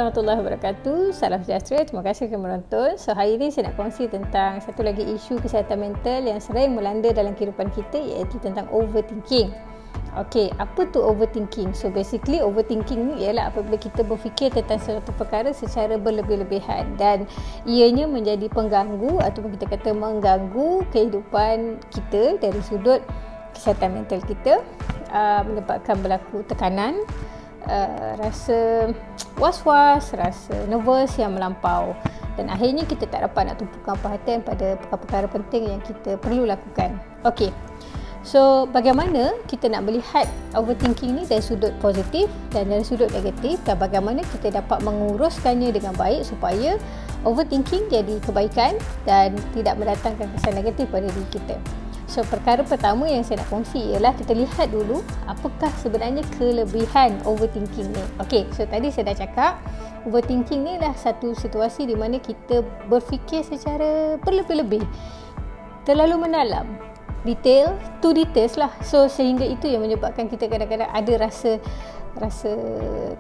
warahmatullahi wabarakatuh. Salam sejahtera. Terima kasih kerana menonton. So, hari ini saya nak kongsi tentang satu lagi isu kesihatan mental yang sering melanda dalam kehidupan kita, iaitu tentang overthinking. Okey, apa tu overthinking? So, basically overthinking ni ialah apabila kita berfikir tentang sesuatu perkara secara berlebih-lebihan dan ianya menjadi pengganggu ataupun kita kata mengganggu kehidupan kita dari sudut kesihatan mental kita, menyebabkan berlaku tekanan, rasa was-was, rasa nervous yang melampau, dan akhirnya kita tak dapat nak tumpukan perhatian pada perkara-perkara penting yang kita perlu lakukan. Okey, so bagaimana kita nak melihat overthinking ni dari sudut positif dan dari sudut negatif, dan bagaimana kita dapat menguruskannya dengan baik supaya overthinking jadi kebaikan dan tidak mendatangkan kesan negatif pada diri kita. So, perkara pertama yang saya nak kongsi ialah kita lihat dulu apakah sebenarnya kelebihan overthinking ni. Okey, so tadi saya dah cakap overthinking ni adalah satu situasi di mana kita berfikir secara berlebih-lebih, terlalu mendalam, too details lah. So, sehingga itu yang menyebabkan kita kadang-kadang ada rasa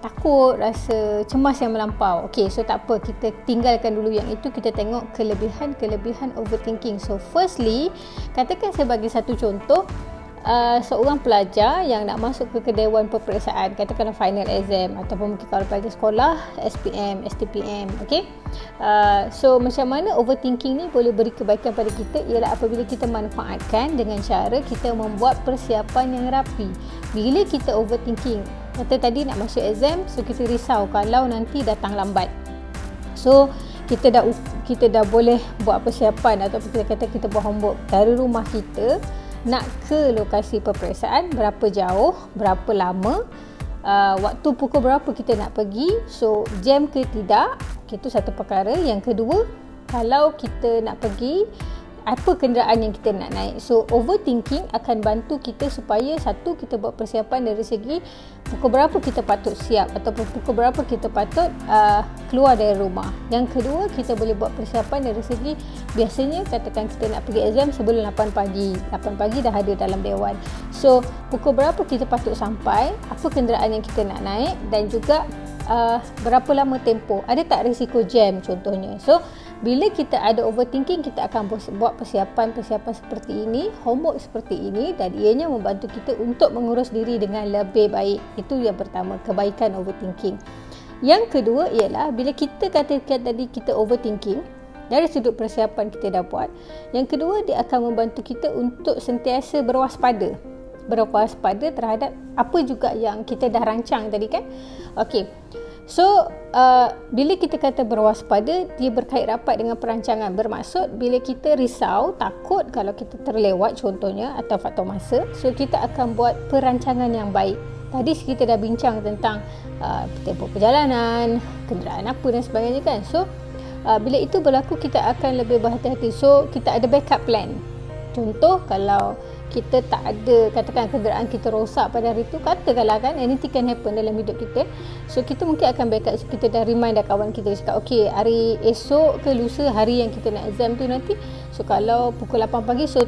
takut, rasa cemas yang melampau. Okey, so tak apa, kita tinggalkan dulu yang itu, kita tengok kelebihan overthinking. So firstly, katakan saya bagi satu contoh, seorang pelajar yang nak masuk ke dewan peperiksaan, katakanlah final exam ataupun mungkin kalau pelajar sekolah SPM, STPM. okey. So macam mana overthinking ni boleh beri kebaikan pada kita ialah apabila kita manfaatkan dengan cara kita membuat persiapan yang rapi. Bila kita overthinking, kata tadi nak masuk exam, so kita risau kalau nanti datang lambat. So kita dah boleh buat persiapan ataupun kita kata kita buat homework dari rumah kita nak ke lokasi peperiksaan, berapa jauh, berapa lama, waktu pukul berapa kita nak pergi, so jam ke tidak. Itu satu perkara. Yang kedua, kalau kita nak pergi, apa kenderaan yang kita nak naik. So overthinking akan bantu kita supaya satu, kita buat persiapan dari segi pukul berapa kita patut siap ataupun pukul berapa kita patut keluar dari rumah. Yang kedua, kita boleh buat persiapan dari segi, biasanya katakan kita nak pergi exam sebelum 8 pagi dah ada dalam dewan. So pukul berapa kita patut sampai, apa kenderaan yang kita nak naik, dan juga berapa lama tempoh, ada tak risiko jam contohnya. So bila kita ada overthinking, kita akan buat persiapan seperti ini, homework seperti ini, dan ianya membantu kita untuk mengurus diri dengan lebih baik. Itu yang pertama, kebaikan overthinking. Yang kedua ialah bila kita katakan tadi kita overthinking, dari sudut persiapan kita dah buat, yang kedua dia akan membantu kita untuk sentiasa berwaspada terhadap apa juga yang kita dah rancang tadi kan. Okey, so bila kita kata berwaspada, dia berkait rapat dengan perancangan. Bermaksud bila kita risau, takut kalau kita terlewat contohnya atau faktor masa, so kita akan buat perancangan yang baik. Tadi kita dah bincang tentang tempoh perjalanan, kenderaan apa dan sebagainya kan. So bila itu berlaku, kita akan lebih berhati-hati. So kita ada backup plan. Contoh, kalau kita tak ada, katakan kenderaan kita rosak pada hari itu, katakanlah kan, anything can happen dalam hidup kita. So kita mungkin akan backup. So, kita dah remind dah kawan kita, cakap okey, hari esok ke lusa, hari yang kita nak exam tu nanti, so kalau pukul 8 pagi, so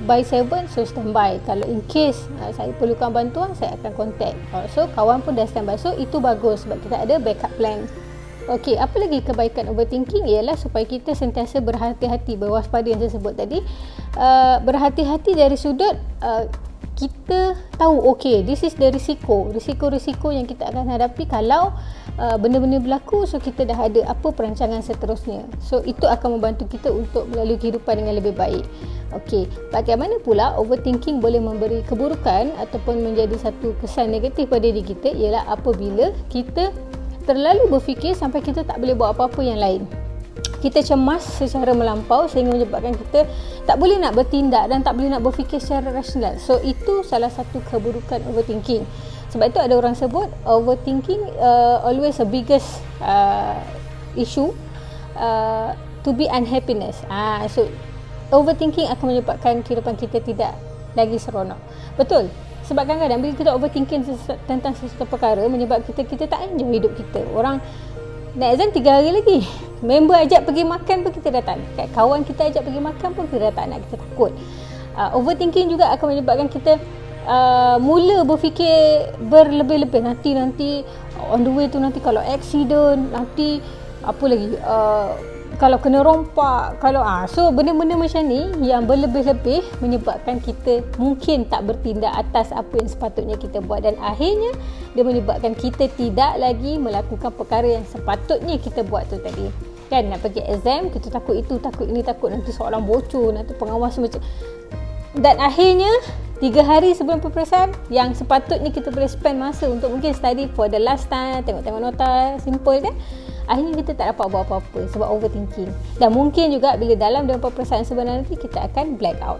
by 7, so standby. Kalau in case saya perlukan bantuan, saya akan contact. So kawan pun dah standby. So itu bagus sebab kita ada backup plan. Okey, apa lagi kebaikan overthinking ialah supaya kita sentiasa berhati-hati, berwaspada yang saya sebut tadi. Berhati-hati dari sudut kita tahu okey, this is the risiko yang kita akan hadapi kalau benda-benda berlaku. So kita dah ada apa perancangan seterusnya. So itu akan membantu kita untuk melalui kehidupan dengan lebih baik. Okey, bagaimana pula overthinking boleh memberi keburukan ataupun menjadi satu kesan negatif pada diri kita ialah apabila kita terlalu berfikir sampai kita tak boleh buat apa-apa yang lain. Kita cemas secara melampau sehingga menyebabkan kita tak boleh nak bertindak dan tak boleh nak berfikir secara rasional. So itu salah satu keburukan overthinking. Sebab itu ada orang sebut overthinking always the biggest issue to be unhappiness. So overthinking akan menyebabkan kehidupan kita tidak lagi seronok. Betul. Sebab kadang-kadang bila kita overthinking tentang sesuatu perkara, menyebabkan kita tak enjoy hidup kita. Orang nak exam 3 hari lagi, member ajak pergi makan pun kita dah tak nak, kawan kita ajak pergi makan pun kita dah tak nak, kita takut. Overthinking juga akan menyebabkan kita mula berfikir berlebih-lebih, nanti on the way tu nanti kalau accident, nanti apa lagi, kalau kena rompak, kalau so benda-benda macam ni yang berlebih-lebih menyebabkan kita mungkin tak bertindak atas apa yang sepatutnya kita buat, dan akhirnya dia menyebabkan kita tidak lagi melakukan perkara yang sepatutnya kita buat tu tadi. Kan, nak pergi exam, kita takut itu, takut ini, takut nanti soalan bocor, nanti pengawas macam, dan akhirnya 3 hari sebelum peperiksaan yang sepatutnya kita boleh spend masa untuk mungkin study for the last time, tengok-tengok nota simple kan, akhirnya kita tak dapat buat apa-apa sebab overthinking. Dan mungkin juga bila dalam peperiksaan sebenarnya nanti kita akan black out.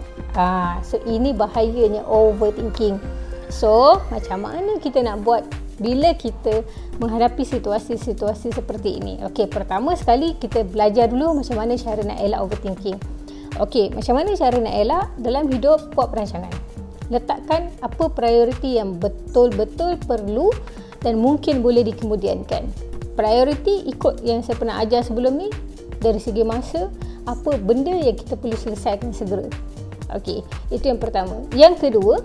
So ini bahayanya overthinking. So macam mana kita nak buat bila kita menghadapi situasi-situasi seperti ini? Okey, pertama sekali kita belajar dulu macam mana cara nak elak overthinking. Okey, macam mana cara nak elak? Dalam hidup, buat perancangan. Letakkan apa prioriti yang betul-betul perlu dan mungkin boleh dikemudiankan. Prioriti ikut yang saya pernah ajar sebelum ni, dari segi masa, apa benda yang kita perlu selesaikan segera. Okey, itu yang pertama. Yang kedua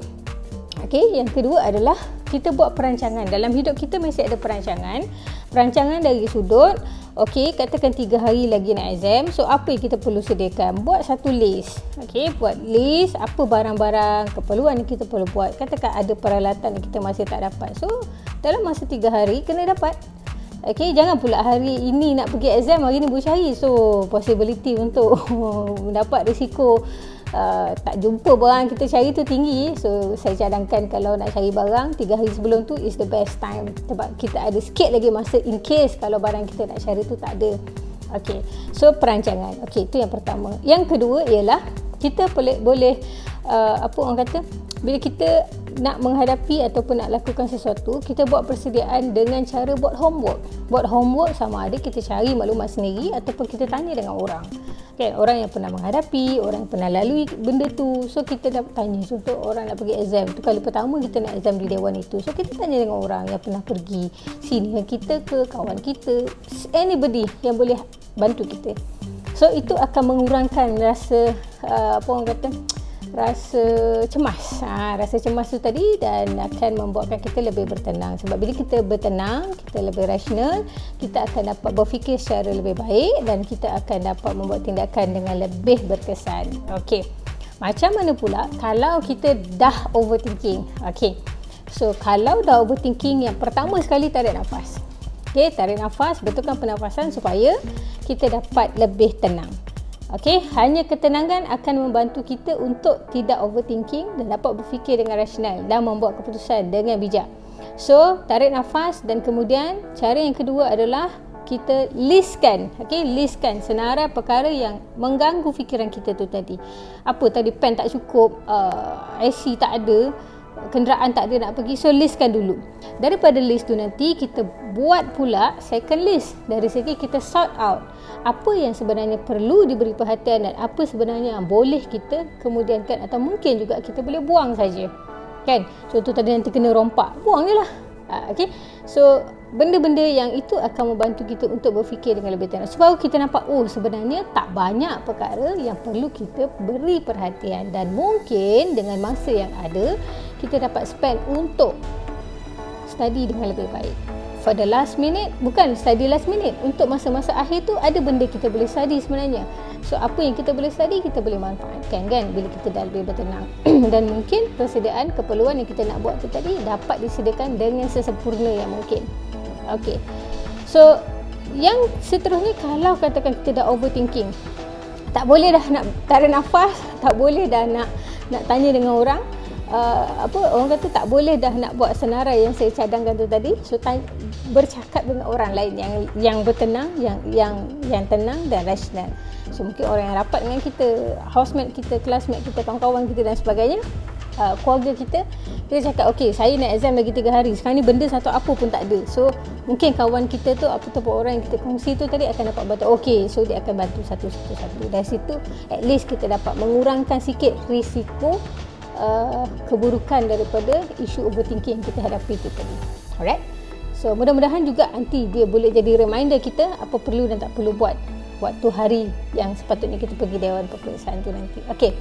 adalah kita buat perancangan. Dalam hidup kita mesti ada perancangan. Perancangan dari sudut, okey, katakan 3 hari lagi nak exam. So apa yang kita perlu sediakan? Buat satu list. Okey, buat list apa barang-barang keperluan yang kita perlu buat. Katakan ada peralatan yang kita masih tak dapat. So dalam masa 3 hari kena dapat. Okey, jangan pula hari ini nak pergi exam, hari ni boleh cari. So possibility untuk mendapat risiko tak jumpa barang kita cari tu tinggi. So saya cadangkan kalau nak cari barang 3 hari sebelum tu is the best time, sebab kita ada sikit lagi masa in case kalau barang kita nak cari tu tak ada. Okey, so perancangan. Okey, itu yang pertama. Yang kedua ialah kita boleh apa orang kata, bila kita nak menghadapi ataupun nak lakukan sesuatu, kita buat persediaan dengan cara buat homework. Buat homework sama ada kita cari maklumat sendiri ataupun kita tanya dengan orang. Okay, orang yang pernah menghadapi, orang yang pernah lalui benda tu. So kita dapat tanya, contoh orang nak pergi exam tu, kali pertama kita nak exam di dewan itu. So kita tanya dengan orang yang pernah pergi, senior kita ke, kawan kita, anybody yang boleh bantu kita. So itu akan mengurangkan rasa apa orang kata, rasa cemas. Rasa cemas tu tadi, dan akan membuatkan kita lebih bertenang. Sebab bila kita bertenang, kita lebih rasional, kita akan dapat berfikir secara lebih baik dan kita akan dapat membuat tindakan dengan lebih berkesan. Okey. Macam mana pula kalau kita dah overthinking? Okey. So kalau dah overthinking, yang pertama sekali tarik nafas. Okey, tarik nafas, betulkan pernafasan supaya kita dapat lebih tenang. Okey, hanya ketenangan akan membantu kita untuk tidak overthinking dan dapat berfikir dengan rasional dan membuat keputusan dengan bijak. So, tarik nafas, dan kemudian cara yang kedua adalah kita listkan. Okey, listkan senarai perkara yang mengganggu fikiran kita tu tadi. Apa tadi, pen tak cukup, IC tak ada, kenderaan tak ada nak pergi. So listkan dulu. Daripada list tu nanti kita buat pula second list. Dari segi kita sort out apa yang sebenarnya perlu diberi perhatian dan apa sebenarnya yang boleh kita kemudiankan atau mungkin juga kita boleh buang saja. Kan? Contoh tadi nanti kena rompak, buang je lah. Okay? So benda-benda yang itu akan membantu kita untuk berfikir dengan lebih tenang. Sebab kita nampak, sebenarnya tak banyak perkara yang perlu kita beri perhatian, dan mungkin dengan masa yang ada kita dapat spend untuk study dengan lebih baik. For the last minute, bukan study last minute, untuk masa-masa akhir tu ada benda kita boleh study sebenarnya. So apa yang kita boleh study, kita boleh manfaatkan kan bila kita dah lebih bertenang. Dan mungkin persediaan keperluan yang kita nak buat tu tadi dapat disediakan dengan sesempurna yang mungkin. Okey. So yang seterusnya, kalau katakan kita dah overthinking, tak boleh dah nak tarik nafas, tak boleh dah nak tanya dengan orang, orang kata tak boleh dah nak buat senarai yang saya cadangkan tu tadi. So bercakap dengan orang lain yang bertenang, yang tenang dan rasional. So mungkin orang yang rapat dengan kita, housemate kita, classmate kita, kawan-kawan kita dan sebagainya, keluarga kita cakap, okey, saya nak exam lagi 3 hari, sekarang ni benda satu apa pun tak ada. So mungkin kawan kita tu, ataupun orang yang kita kongsi tu tadi akan dapat bantu. Okey, so dia akan bantu satu. Dari situ at least kita dapat mengurangkan sikit risiko keburukan daripada isu overthinking yang kita hadapi itu tadi. Alright. So mudah-mudahan juga nanti dia boleh jadi reminder kita apa perlu dan tak perlu buat waktu hari yang sepatutnya kita pergi dewan peperiksaan tu nanti. Okey.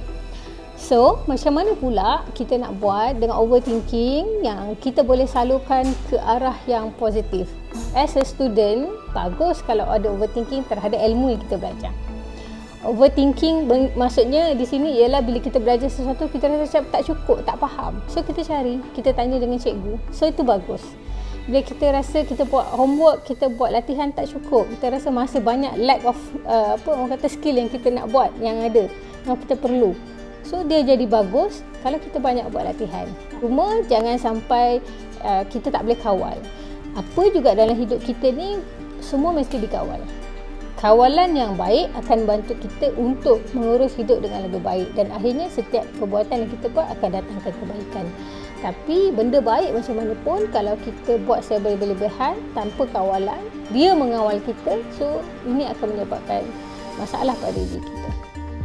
So, macam mana pula kita nak buat dengan overthinking yang kita boleh salurkan ke arah yang positif? As a student, bagus kalau ada overthinking terhadap ilmu yang kita belajar. Overthinking maksudnya di sini ialah bila kita belajar sesuatu kita rasa tak cukup, tak faham. So kita cari, kita tanya dengan cikgu. So itu bagus. Bila kita rasa kita buat homework, kita buat latihan tak cukup, kita rasa masih banyak lack of orang kata skill yang kita nak buat, yang ada, yang kita perlu. So dia jadi bagus kalau kita banyak buat latihan. Cuma jangan sampai kita tak boleh kawal. Apa juga dalam hidup kita ni semua mesti dikawal. Kawalan yang baik akan bantu kita untuk mengurus hidup dengan lebih baik, dan akhirnya setiap perbuatan yang kita buat akan datangkan kebaikan. Tapi benda baik macam mana pun kalau kita buat seberlebihan tanpa kawalan, dia mengawal kita, so ini akan menyebabkan masalah pada diri kita.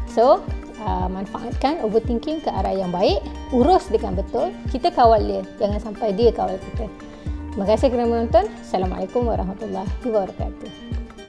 So manfaatkan overthinking ke arah yang baik, urus dengan betul, kita kawal dia, jangan sampai dia kawal kita. Terima kasih kerana menonton. Assalamualaikum warahmatullahi wabarakatuh.